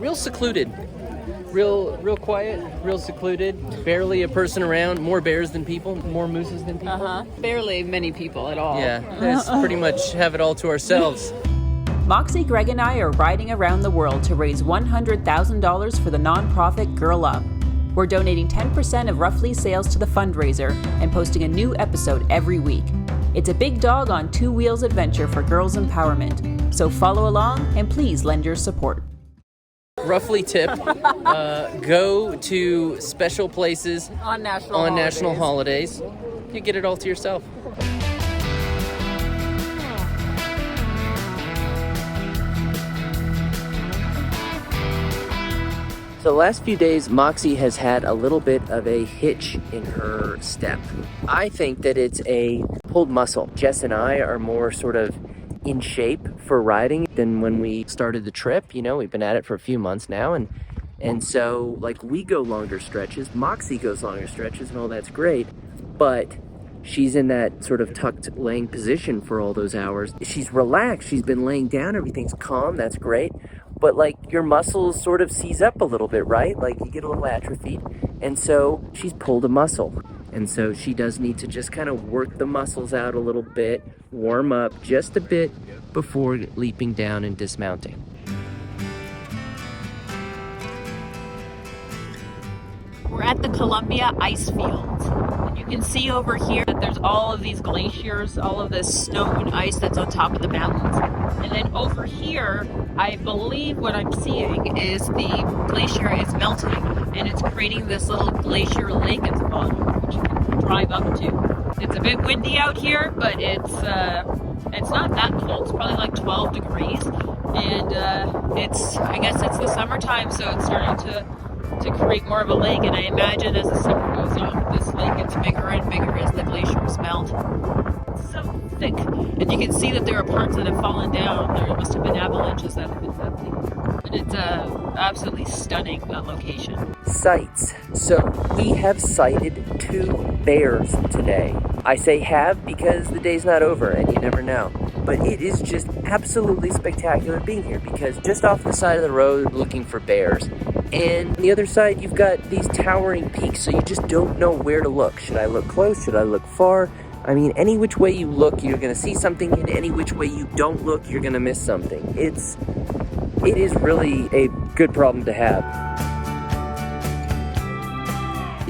real secluded. Real quiet, real secluded. Barely a person around. More bears than people. More mooses than people. Barely many people at all. Yeah, it's pretty much have it all to ourselves. Moxie, Greg, and I are riding around the world to raise $100,000 for the nonprofit Girl Up. We're donating 10% of RUFFLY sales to the fundraiser and posting a new episode every week. It's a big dog on two wheels adventure for girls' empowerment. So follow along and please lend your support. RUFFLY tip, go to special places On national holidays. You get it all to yourself. So the last few days, Moxie has had a little bit of a hitch in her step. I think that it's a pulled muscle. Jess and I are more sort of in shape for riding than when we started the trip. You know, we've been at it for a few months now, and so like we go longer stretches, Moxie goes longer stretches, and all that's great, but she's in that sort of tucked laying position for all those hours. She's relaxed, she's been laying down, everything's calm, that's great, but like your muscles sort of seize up a little bit, right? Like you get a little atrophied, and so she's pulled a muscle. And so she does need to just kind of work the muscles out a little bit, warm up just a bit before leaping down and dismounting. We're at the Columbia Icefields. And you can see over here that there's all of these glaciers, all of this snow and ice that's on top of the mountains. And then over here, I believe what I'm seeing is the glacier is melting and it's creating this little glacier lake at the bottom, which you can drive up to. It's a bit windy out here, but it's not that cold. It's probably like 12 degrees. And I guess it's the summertime, so it's starting to create more of a lake, and I imagine as the summer goes on, this lake gets bigger and bigger as the glaciers melt. It's so thick, and you can see that there are parts that have fallen down. There must have been avalanches that have been happening. And it's absolutely stunning, that location. Sights. So we have sighted 2 bears today. I say have because the day's not over and you never know. But it is just absolutely spectacular being here because just off the side of the road looking for bears. And on the other side, you've got these towering peaks, so you just don't know where to look. Should I look close? Should I look far? I mean, any which way you look, you're going to see something, and any which way you don't look, you're going to miss something. It is really a good problem to have.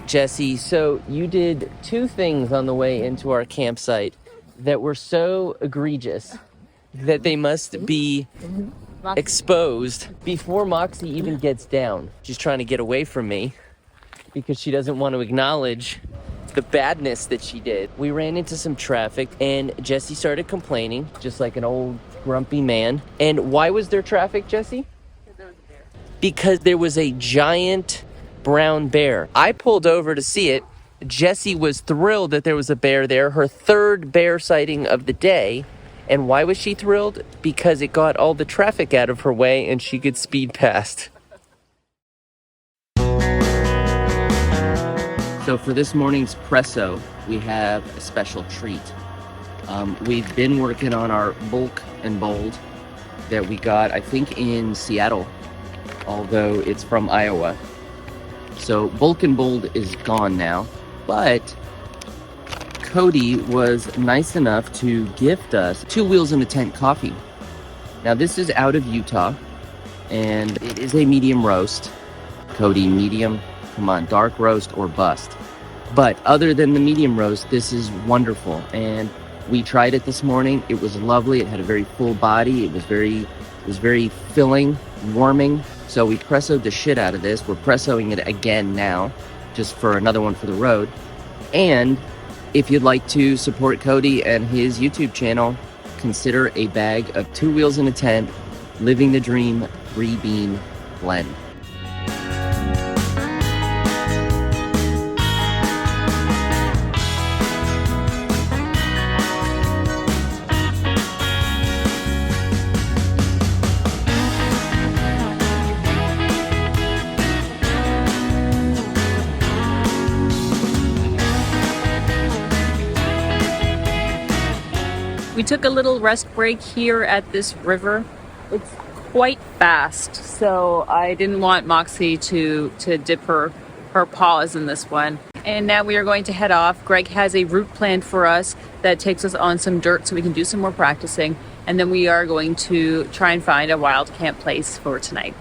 Jesse, so you did 2 things on the way into our campsite that were so egregious that they must be exposed before Moxie even gets down. She's trying to get away from me because she doesn't want to acknowledge the badness that she did. We ran into some traffic and Jesse started complaining, just like an old grumpy man. And why was there traffic, Jesse? Because there was a giant brown bear. I pulled over to see it. Jesse was thrilled that there was a bear there, her 3rd bear sighting of the day. And why was she thrilled? Because it got all the traffic out of her way and she could speed past. So for this morning's presso, we have a special treat. We've been working on our Bulk and Bold that we got, I think, in Seattle, although it's from Iowa. So Bulk and Bold is gone now, but Cody was nice enough to gift us 2 Wheels in a Tent coffee. Now this is out of Utah, and it is a medium roast. Cody, medium, come on, dark roast or bust. But other than the medium roast, this is wonderful. And we tried it this morning. It was lovely. It had a very full body. It was very filling, warming. So we pressoed the shit out of this. We're pressoing it again now, just for another one for the road. And if you'd like to support Cody and his YouTube channel, consider a bag of 2 Wheels in a Tent, Living the Dream 3-bean blend. We took a little rest break here at this river. It's quite fast, so I didn't want Moxie to dip her paws in this one. And now we are going to head off. Greg has a route planned for us that takes us on some dirt so we can do some more practicing, and then we are going to try and find a wild camp place for tonight.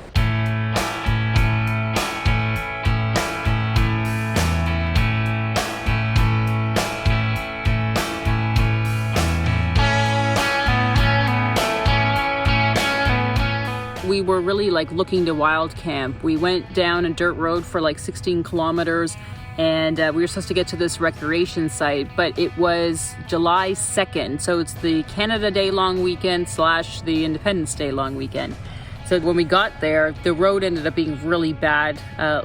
We were really like looking to wild camp. We went down a dirt road for like 16 kilometers, and we were supposed to get to this recreation site, but it was July 2nd, so it's the Canada Day long weekend / the Independence Day long weekend. So when we got there, the road ended up being really bad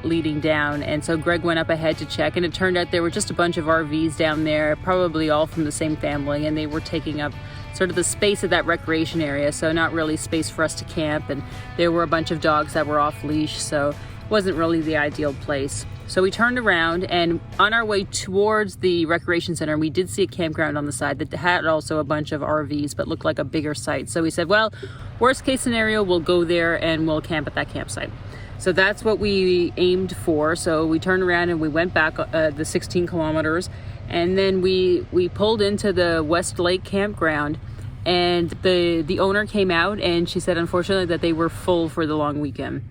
leading down, and so Greg went up ahead to check, and it turned out there were just a bunch of RVs down there, probably all from the same family, and they were taking up sort of the space of that recreation area, so not really space for us to camp, and there were a bunch of dogs that were off leash, so it wasn't really the ideal place. So we turned around, and on our way towards the recreation center, we did see a campground on the side that had also a bunch of RVs but looked like a bigger site. So we said, well, worst case scenario, we'll go there and we'll camp at that campsite. So that's what we aimed for. So we turned around and we went back the 16 kilometers, and then we pulled into the Westlake Campground, and the owner came out, and she said unfortunately that they were full for the long weekend.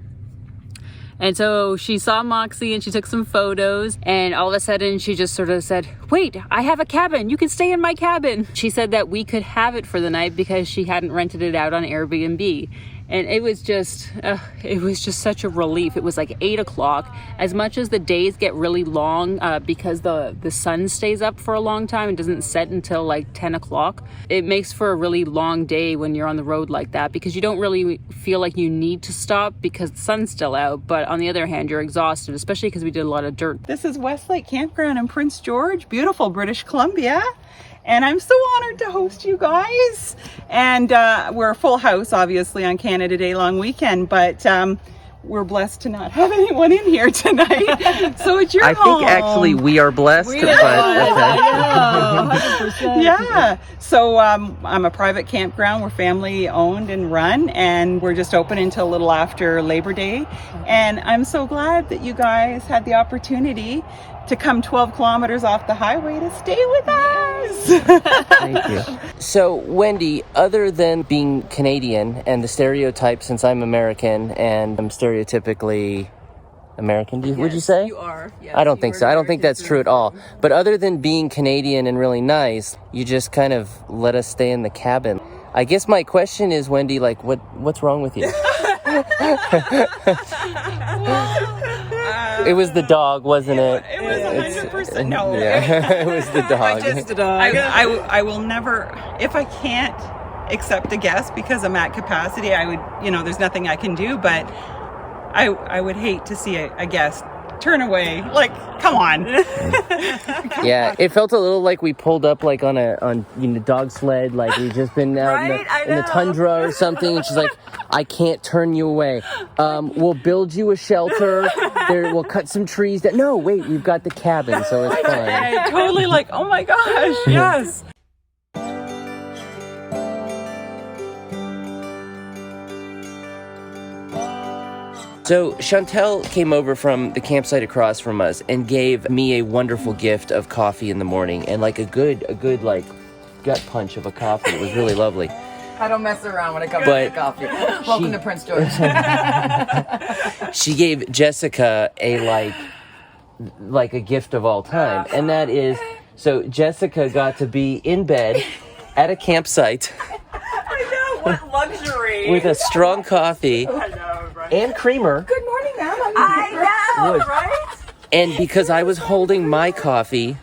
And so she saw Moxie and she took some photos, and all of a sudden she just sort of said, wait, I have a cabin, you can stay in my cabin. She said that we could have it for the night because she hadn't rented it out on Airbnb. And it was just such a relief. It was like 8 o'clock. As much as the days get really long because the sun stays up for a long time and doesn't set until like 10 o'clock, it makes for a really long day when you're on the road like that, because you don't really feel like you need to stop because the sun's still out. But on the other hand, you're exhausted, especially because we did a lot of dirt. This is Westlake Campground in Prince George, beautiful British Columbia. And I'm so honored to host you guys. And we're a full house, obviously, on Canada Day long weekend, but we're blessed to not have anyone in here tonight. So it's your home. I think actually we are blessed, but okay. Yeah. So I'm a private campground. We're family owned and run, and we're just open until a little after Labor Day. And I'm so glad that you guys had the opportunity to come 12 kilometers off the highway to stay with us. Thank you. So, Wendy, other than being Canadian and the stereotype, since I'm American and I'm stereotypically American, would you say? You are. Yes, I don't think so. I don't think that's true at all. But other than being Canadian and really nice, you just kind of let us stay in the cabin. I guess my question is, Wendy, like, what's wrong with you? It was the dog, wasn't it? It was 100%. No. Yeah, it was the dog. Just the dog. I will never, if I can't accept a guest because I'm at capacity, I would, there's nothing I can do, but I would hate to see a guest turn away. Like, come on. Yeah, it felt a little like we pulled up like on dog sled, like we've just been out in the tundra or something, and she's like, I can't turn you away. We'll build you a shelter. We'll cut some trees down. No, wait, we've got the cabin, so it's fine. I totally like, oh my gosh, yes. So Chantel came over from the campsite across from us and gave me a wonderful gift of coffee in the morning, and like a good like gut punch of a coffee. It was really lovely. I don't mess around when it comes to coffee. Welcome to Prince George. She gave Jessica a like a gift of all time, and that is, so Jessica got to be in bed at a campsite. I know, what luxury. With a strong coffee. I know, right? And creamer. Good morning, ma'am. I know, right? And because I was holding my coffee,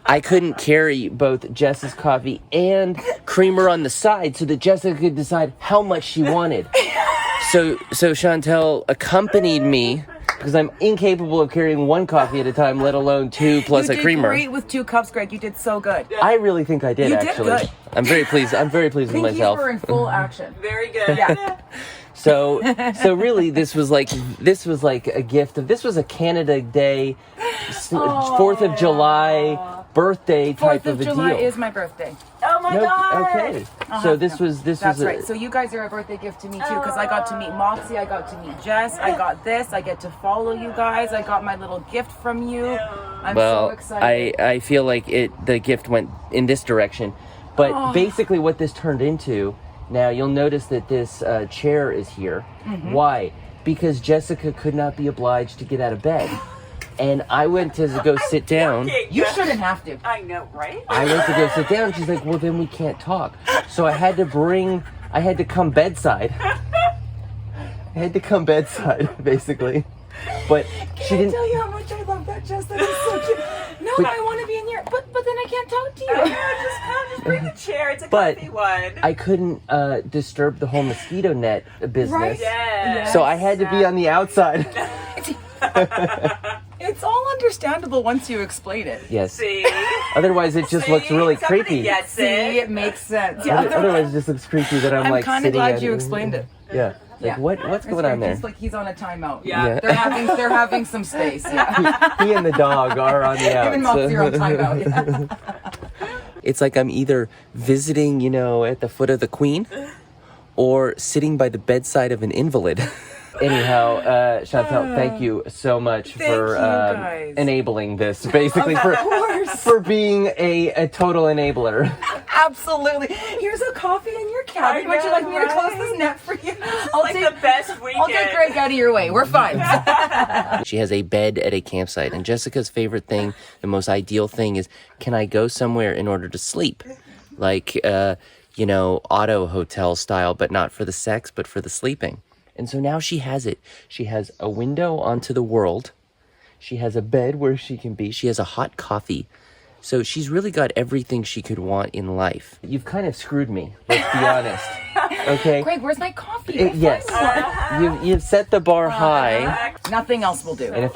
I couldn't carry both Jess's coffee and creamer on the side so that Jessica could decide how much she wanted. So Chantel accompanied me because I'm incapable of carrying one coffee at a time, let alone two plus a creamer. You did great with 2 cups, Greg. You did so good. I really think I did, actually. You did good. I'm very pleased. I'm very pleased with myself. You were in full action. Very good. Yeah. So really, this was like a gift of, this was a Canada Day, 4th of July birthday type of a deal. 4th of July is my birthday. Oh my No, God. okay. So this was That's right. So you guys are a birthday gift to me too, because I got to meet Moxie, I got to meet Jess, I got this, I get to follow you guys, I got my little gift from you. I'm so excited. I feel like the gift went in this direction, but basically what this turned into. Now you'll notice that this chair is here. Why? Because Jessica could not be obliged to get out of bed. And I went to go sit down. You shouldn't have to. I know, right? I went to go sit down. She's like, well, then we can't talk. So I had to come bedside. I had to come bedside, basically. But she didn't tell you how much I love that, Jess. That is so cute. No, I want to be in here, but then I can't talk to you. Just bring the chair. It's a comfy one. I couldn't disturb the whole mosquito net business. Right? Yes. So I had to be on the outside. It's all understandable once you explain it. Yes. See? Otherwise, it just looks really Somebody creepy. gets See, it. it makes sense. Otherwise, it just looks creepy that I'm like kind of sitting glad at you it. explained it. Yeah. Like what's going on there? It's like he's on a timeout. Yeah. They're having some space. Yeah. He and the dog are on the outs. Even Moxie are on timeout. Yeah. It's like I'm either visiting, at the foot of the Queen, or sitting by the bedside of an invalid. Anyhow, Chantel, thank you so much for guys. enabling this, basically, for being a total enabler. Absolutely. Here's a coffee in your cabin. Would you like me to close this net for you? I'll take the best weekend. I'll take Greg out of your way. We're fine. She has a bed at a campsite, and Jessica's favorite thing, the most ideal thing is, can I go somewhere in order to sleep? Like, auto hotel style, but not for the sex, but for the sleeping. And so now she has it. She has a window onto the world. She has a bed where she can be. She has a hot coffee. So she's really got everything she could want in life. You've kind of screwed me, let's be honest. Okay? Greg, where's my coffee? Yes. You've set the bar high. Nothing else will do. And if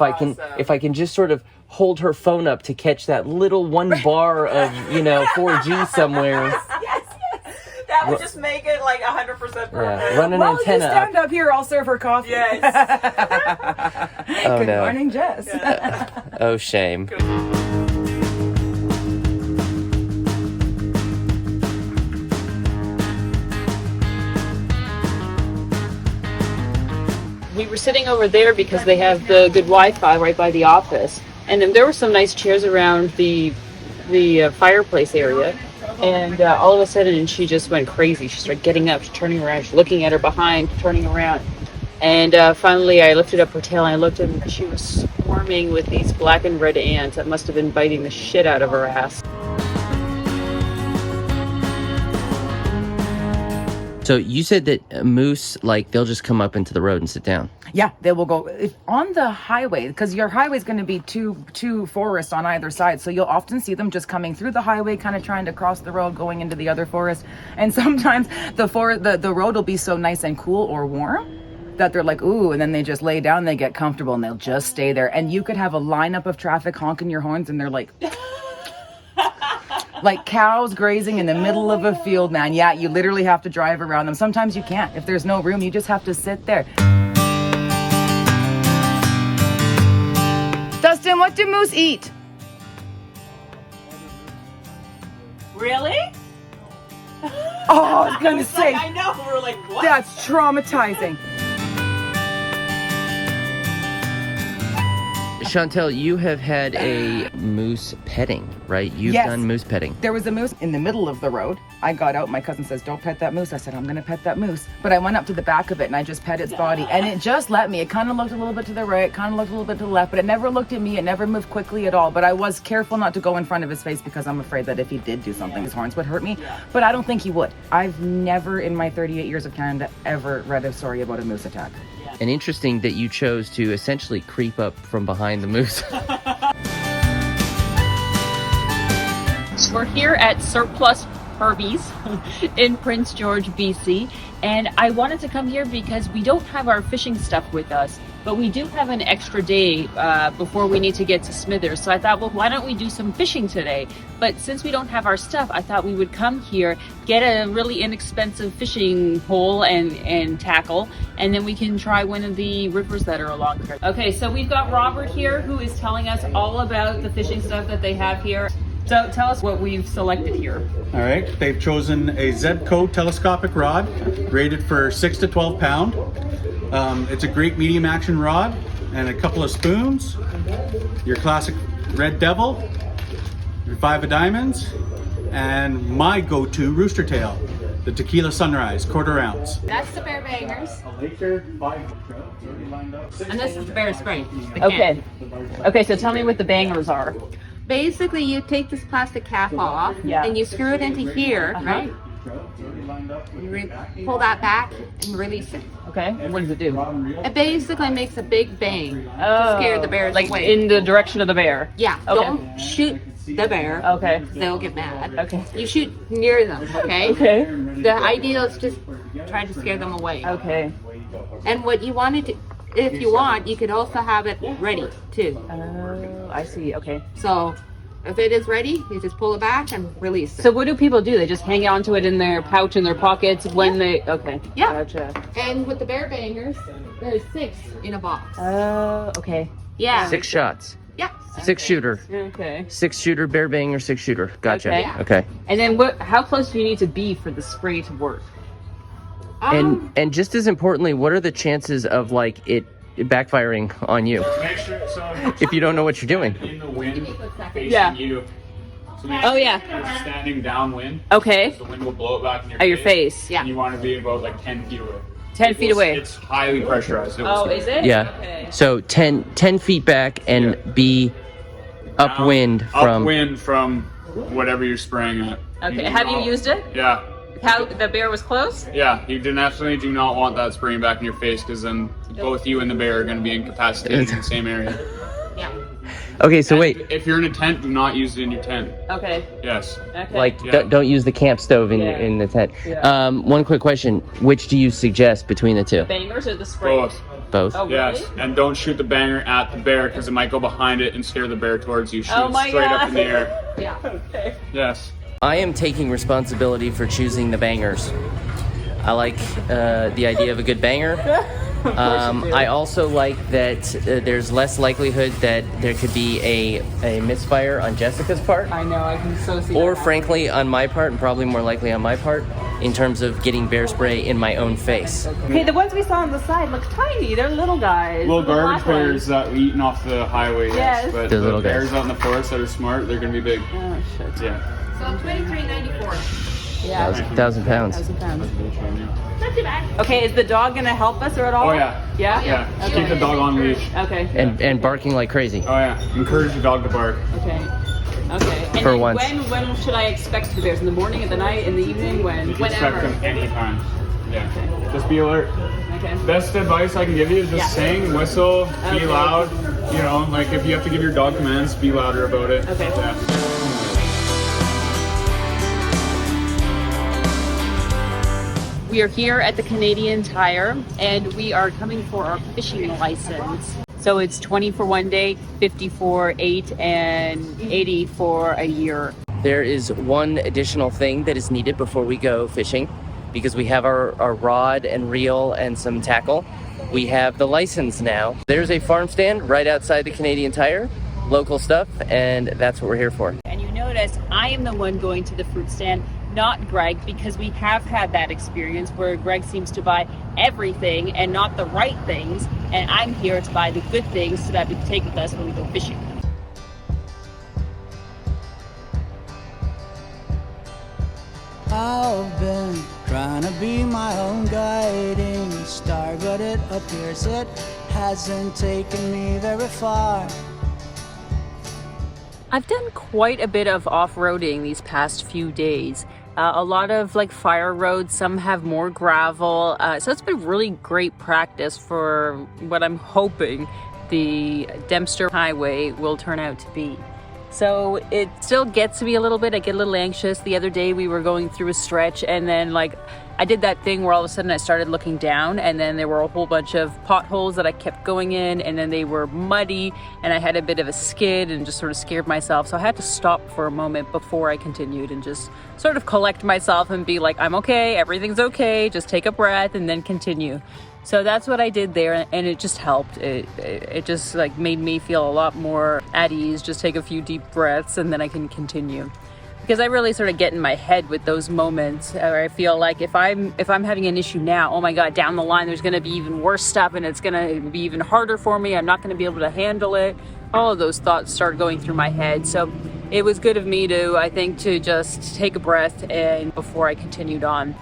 I can just sort of hold her phone up to catch that little one bar of, 4G somewhere. Yes. That would just make it like 100% perfect. Yeah, run an While antenna you stand up here, I'll serve her coffee. Yes. Oh, Good no. morning, Jess. Oh, shame. We were sitting over there because they have the good Wi-Fi right by the office, and then there were some nice chairs around the fireplace area, and all of a sudden she just went crazy. She started getting up, turning around, she's looking at her behind, turning around, and finally I lifted up her tail and I looked at her, and she was swarming with these black and red ants that must have been biting the shit out of her ass. So you said that moose, they'll just come up into the road and sit down. Yeah, they will go on the highway, because your highway is going to be two forests on either side. So you'll often see them just coming through the highway, kind of trying to cross the road, going into the other forest. And sometimes the road will be so nice and cool or warm that they're like, ooh, and then they just lay down, they get comfortable, and they'll just stay there. And you could have a lineup of traffic honking your horns, and they're like... like cows grazing in the middle of a field, man. Yeah, you literally have to drive around them. Sometimes you can't. If there's no room, you just have to sit there. Dustin, what do moose eat? Really? Oh, I was gonna say, I know. We were like, what? that's traumatizing. Chantel, you have had a moose petting, right? You've Yes. done moose petting. There was a moose in the middle of the road. I got out. My cousin says, don't pet that moose. I said, I'm going to pet that moose. But I went up to the back of it and I just pet its body. And it just let me. It kind of looked a little bit to the right, kind of looked a little bit to the left, but it never looked at me. It never moved quickly at all. But I was careful not to go in front of his face because I'm afraid that if he did do something, his horns would hurt me. But I don't think he would. I've never in my 38 years of Canada ever read a story about a moose attack. And interesting that you chose to essentially creep up from behind the moose. So we're here at Surplus Herby's in Prince George, BC, and I wanted to come here because we don't have our fishing stuff with us, but we do have an extra day before we need to get to Smithers. So I thought, well, why don't we do some fishing today? But since we don't have our stuff, I thought we would come here, get a really inexpensive fishing pole and tackle, and then we can try one of the rivers that are along here. Okay, so we've got Robert here who is telling us all about the fishing stuff that they have here. So tell us what we've selected here. All right, they've chosen a Zebco telescopic rod, rated for 6 to 12 pound. It's a great medium action rod, and a couple of spoons, your classic Red Devil, your 5 of diamonds, and my go-to rooster tail, the Tequila Sunrise, 1/4 ounce. That's the Bear Bangers. And this is the Bear Spray. Okay. Okay, so tell me what the bangers are. Basically, you take this plastic cap off and you screw it into here, right? You pull that back and release it. Okay. And what does it do? It basically makes a big bang to scare the bears like away. in the direction of the bear. Yeah. Okay. Don't shoot the bear. Okay. They'll get mad. Okay. You shoot near them, okay? Okay. The idea is just try to scare them away. Okay. And what you wanted to, if you want, you could also have it ready too. Oh, I see. Okay. So if it is ready, you just pull it back and release it. So what do people do? They just hang on to it in their pouch in their pockets when they. Okay. Yeah. Gotcha. And with the Bear Bangers, there's 6 in a box. Okay. Yeah. 6 shots. Yeah. 6 shooter. Okay. 6 shooter, bear banger, 6 shooter. Gotcha. Okay. Okay. And then what? How close do you need to be for the spray to work? And just as importantly, what are the chances of like it backfiring on you Make sure, so if you don't know what you're doing? in the wind facing Yeah. you. So make Oh, sure yeah. you're standing downwind. Okay. The wind will blow it back in your At your face. Yeah. And you want to be about like 10 feet away. 10 feet away. It's highly pressurized. It will Oh, scare is you. it? Yeah. Okay. So 10 feet back and be upwind from. Upwind from whatever you're spraying at. Okay. do Have you not- used it? Yeah. How the bear was close? Yeah, you definitely do not want that spraying back in your face because then both you and the bear are going to be incapacitated in the same area. Yeah. Okay, so And wait, if you're in a tent, do not use it in your tent. Okay. Yes. Okay. like Yeah. don't use the camp stove in Yeah. in the tent. Yeah. One quick question: which do you suggest between the two? Bangers or the spray? Both. Both. Oh, really? Yes, and don't shoot the banger at the bear because it might go behind it and scare the bear towards you. Shoot Oh it my straight God. up in the air. Yeah. Okay. Yes. I am taking responsibility for choosing the bangers. I like the idea of a good banger. I also like that there's less likelihood that there could be a misfire on Jessica's part, I know. I can so see. or that frankly on my part, and probably more likely on my part, in terms of getting bear spray in my own face. Okay, the ones we saw on the side look tiny. They're little guys. Little garbage black ones. bears that eating off the highway. Yes. But The the little guys. bears out in the forest that are smart, they're gonna be big. Oh shit. Yeah. So $23.94. Yeah. 1,000 pounds. 1,000 pounds. Not too bad. Okay, is the dog gonna help us or at all? Oh yeah. Yeah. Yeah. Just keep the dog on leash. Okay. And barking like crazy. Oh yeah. Encourage the dog to bark. Okay. Okay. And For then once. when should I expect the bears? In the morning, in the night, in the evening? When? Expect them anytime. Yeah. Just be alert. Okay. Best advice I can give you is just sing, whistle, Okay. be loud. You know, like if you have to give your dog commands, be louder about it. Okay. Yeah. We are here at the Canadian Tire and we are coming for our fishing license. So it's 20 for one day, 50 for 8, and 80 for a year. There is one additional thing that is needed before we go fishing, because we have our rod and reel and some tackle. We have the license now. There's a farm stand right outside the Canadian Tire, local stuff, and that's what we're here for. And you notice I am the one going to the fruit stand, not Greg, because we have had that experience where Greg seems to buy everything and not the right things, and I'm here to buy the good things so that we can take with us when we go fishing. I've been trying to be my own guiding star, but it appears it hasn't taken me very far. I've done quite a bit of off-roading these past few days. A lot of like fire roads, some have more gravel. So it's been really great practice for what I'm hoping the Dempster Highway will turn out to be. So it still gets to me a little bit. I get a little anxious. The other day we were going through a stretch and then like I did that thing where all of a sudden I started looking down and then there were a whole bunch of potholes that I kept going in and then they were muddy and I had a bit of a skid and just sort of scared myself. So I had to stop for a moment before I continued and just sort of collect myself and be like, I'm okay, everything's okay, just take a breath and then continue. So that's what I did there, and it just helped. It just like made me feel a lot more at ease. Just take a few deep breaths and then I can continue. Because I really sort of get in my head with those moments where I feel like if I'm having an issue now, oh my God, down the line there's going to be even worse stuff and it's going to be even harder for me. I'm not going to be able to handle it. All of those thoughts start going through my head. So it was good of me to, I think, to just take a breath and before I continued on.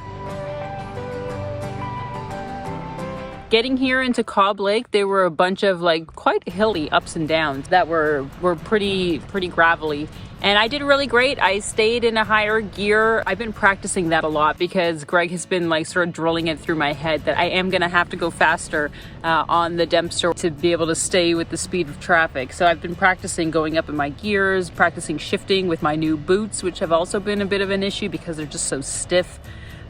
Getting here into Cobb Lake, there were a bunch of like quite hilly ups and downs that were pretty gravelly. And I did really great. I stayed in a higher gear. I've been practicing that a lot because Greg has been like sort of drilling it through my head that I am gonna have to go faster on the Dempster to be able to stay with the speed of traffic. So I've been practicing going up in my gears, practicing shifting with my new boots, which have also been a bit of an issue because they're just so stiff.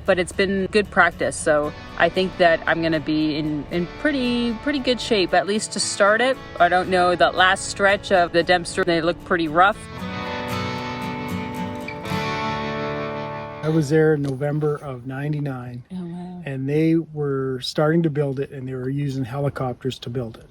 But it's been good practice, so I think that I'm gonna be in pretty good shape, at least to start it. I don't know, that last stretch of the Dempster, they look pretty rough. I was there in November of '99, Oh, wow. and they were starting to build it, and they were using helicopters to build it.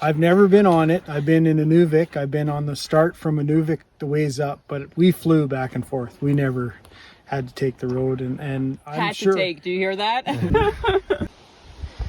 I've never been on it. I've been in a Nuvik. I've been on the start from a Nuvik the ways up, but we flew back and forth. We never had to take the road, and I'm sure. Do you hear that?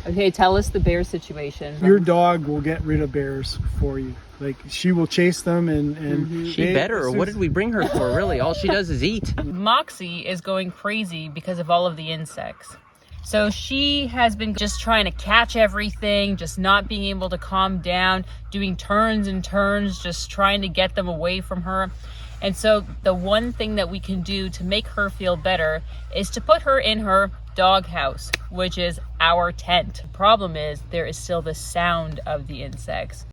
Okay, tell us the bear situation. Your dog will get rid of bears for you. Like, she will chase them, and She better, or what did we bring her for, really? All she does is eat. Moxie is going crazy because of all of the insects. So she has been just trying to catch everything, just not being able to calm down, doing turns and turns, just trying to get them away from her. And so the one thing that we can do to make her feel better is to put her in her doghouse, which is our tent. The problem is there is still the sound of the insects.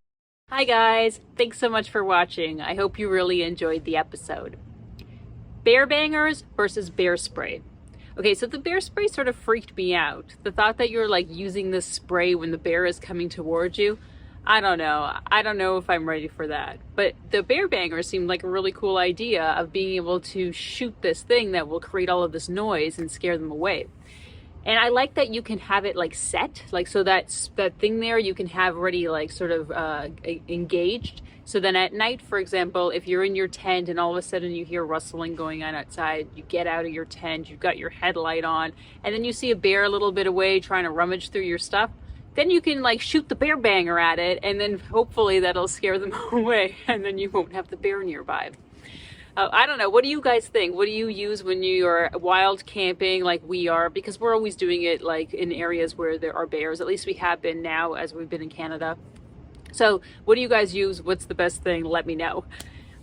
Hi guys, thanks so much for watching. I hope you really enjoyed the episode. Bear bangers versus bear spray. Okay, so the bear spray sort of freaked me out. The thought that you're like using this spray when the bear is coming towards you. I don't know. I don't know if I'm ready for that. But the bear banger seemed like a really cool idea of being able to shoot this thing that will create all of this noise and scare them away. And I like that you can have it like set, like so that thing there you can have already like sort of engaged. So then at night, for example, if you're in your tent and all of a sudden you hear rustling going on outside, you get out of your tent, you've got your headlight on, and then you see a bear a little bit away trying to rummage through your stuff. Then you can like shoot the bear banger at it, and then hopefully that'll scare them away, and then you won't have the bear nearby. I don't know. What do you guys think? What do you use when you're wild camping like we are? Because we're always doing it like in areas where there are bears. At least we have been now as we've been in Canada. So what do you guys use? What's the best thing? Let me know.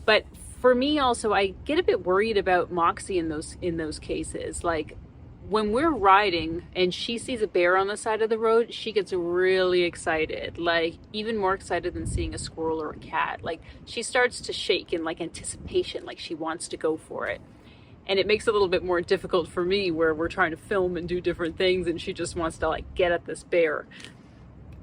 But for me also, I get a bit worried about Moxie in those cases. Like, when we're riding and she sees a bear on the side of the road, she gets really excited, like even more excited than seeing a squirrel or a cat. Like, she starts to shake in like anticipation, like she wants to go for it. And it makes it a little bit more difficult for me where we're trying to film and do different things and she just wants to like get at this bear.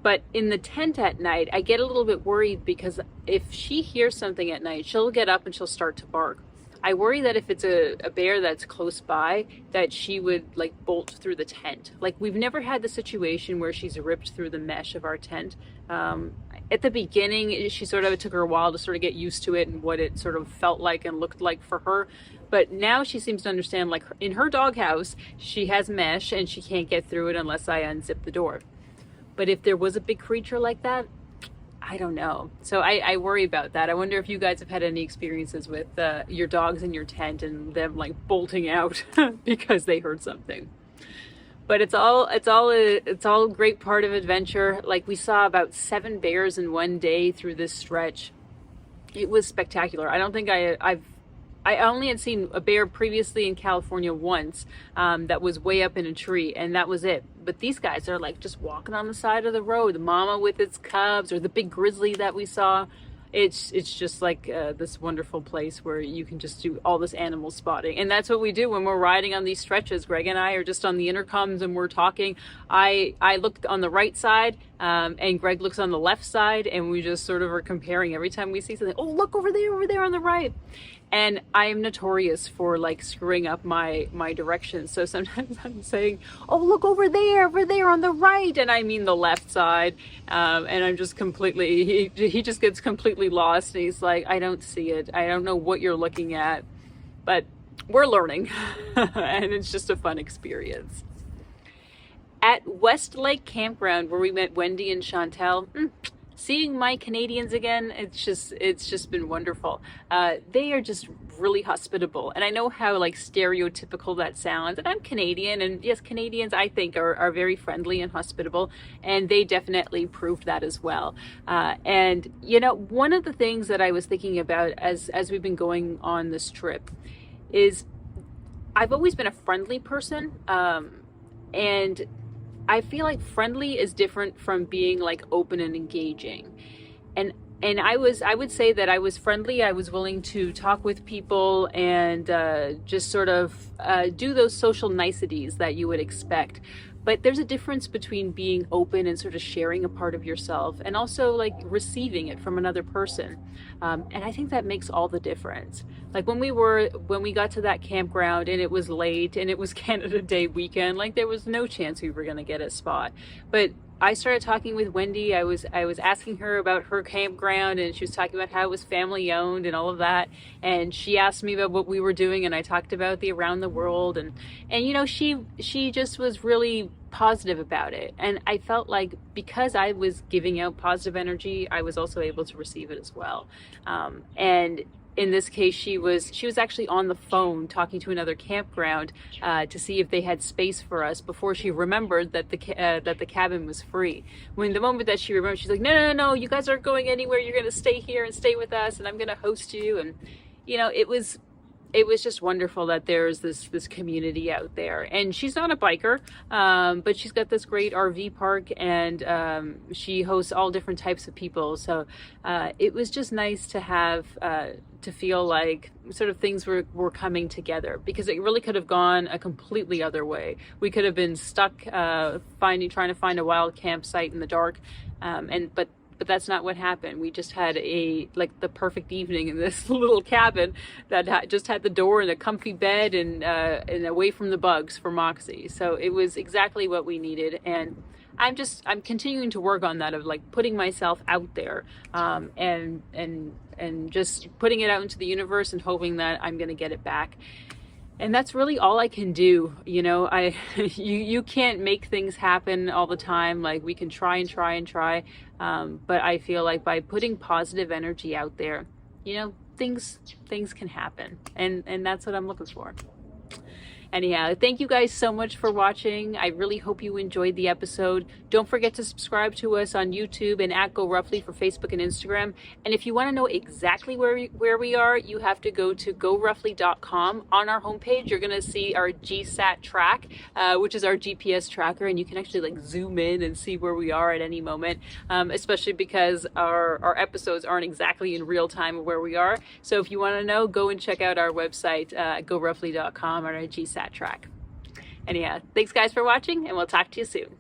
But in the tent at night, I get a little bit worried because if she hears something at night, she'll get up and she'll start to bark. I worry that if it's a bear that's close by, that she would like bolt through the tent. Like, we've never had the situation where she's ripped through the mesh of our tent. At the beginning, it took her a while to sort of get used to it and what it sort of felt like and looked like for her. But now she seems to understand, like in her doghouse, she has mesh and she can't get through it unless I unzip the door. But if there was a big creature like that, I don't know. So I worry about that. I wonder if you guys have had any experiences with your dogs in your tent and them like bolting out because they heard something. But it's all a great part of adventure. Like, we saw about 7 bears in one day through this stretch. It was spectacular. I don't think I only had seen a bear previously in California once that was way up in a tree, and that was it. But these guys are like just walking on the side of the road, the mama with its cubs, or the big grizzly that we saw. It's just like this wonderful place where you can just do all this animal spotting. And that's what we do when we're riding on these stretches. Greg and I are just on the intercoms and we're talking. I look on the right side and Greg looks on the left side, and we just sort of are comparing every time we see something. Oh, look over there on the right. And I am notorious for like screwing up my directions. So sometimes I'm saying, oh, look over there on the right. And I mean the left side. And I'm just completely, he just gets completely lost. And he's like, I don't see it. I don't know what you're looking at. But we're learning. And it's just a fun experience. At Westlake Campground, where we met Wendy and Chantel, seeing my Canadians again, it's just been wonderful. They are just really hospitable, and I know how like stereotypical that sounds, and I'm Canadian, and yes, Canadians I think are very friendly and hospitable, and they definitely proved that as well. And you know, one of the things that I was thinking about as we've been going on this trip is I've always been a friendly person, and I feel like friendly is different from being like open and engaging. And I would say that I was friendly. I was willing to talk with people and just sort of do those social niceties that you would expect. But there's a difference between being open and sort of sharing a part of yourself and also like receiving it from another person. And I think that makes all the difference. Like when we got to that campground and it was late and it was Canada Day weekend, like there was no chance we were gonna get a spot. But I started talking with Wendy. I was asking her about her campground, and she was talking about how it was family owned and all of that. And she asked me about what we were doing, and I talked about the around the world, and you know, she just was really positive about it. And I felt like because I was giving out positive energy, I was also able to receive it as well. And in this case, she was actually on the phone talking to another campground to see if they had space for us before she remembered that the cabin was free. When the moment that she remembered, she's like, no, you guys aren't going anywhere. You're going to stay here and stay with us, and I'm going to host you. And you know, it was just wonderful that there's this community out there. And she's not a biker, but she's got this great RV park, and she hosts all different types of people. So it was just nice to have to feel like sort of things were coming together, because it really could have gone a completely other way. We could have been stuck trying to find a wild campsite in the dark, but that's not what happened. We just had the perfect evening in this little cabin that just had the door and a comfy bed and away from the bugs for Moxie. So it was exactly what we needed. And I'm continuing to work on that, of like putting myself out there, and just putting it out into the universe and hoping that I'm going to get it back. And that's really all I can do. You know, you can't make things happen all the time. Like we can try and try. But I feel like by putting positive energy out there, you know, things can happen. And that's what I'm looking for. Anyhow, thank you guys so much for watching. I really hope you enjoyed the episode. Don't forget to subscribe to us on YouTube and at GoRuffly for Facebook and Instagram. And if you want to know exactly where we are, you have to go to GoRuffly.com. On our homepage, you're going to see our GSAT track, which is our GPS tracker, and you can actually like zoom in and see where we are at any moment, especially because our episodes aren't exactly in real time where we are. So if you want to know, go and check out our website, GoRuffly.com, on our GSAT track. Anyhow, thanks guys for watching, and we'll talk to you soon.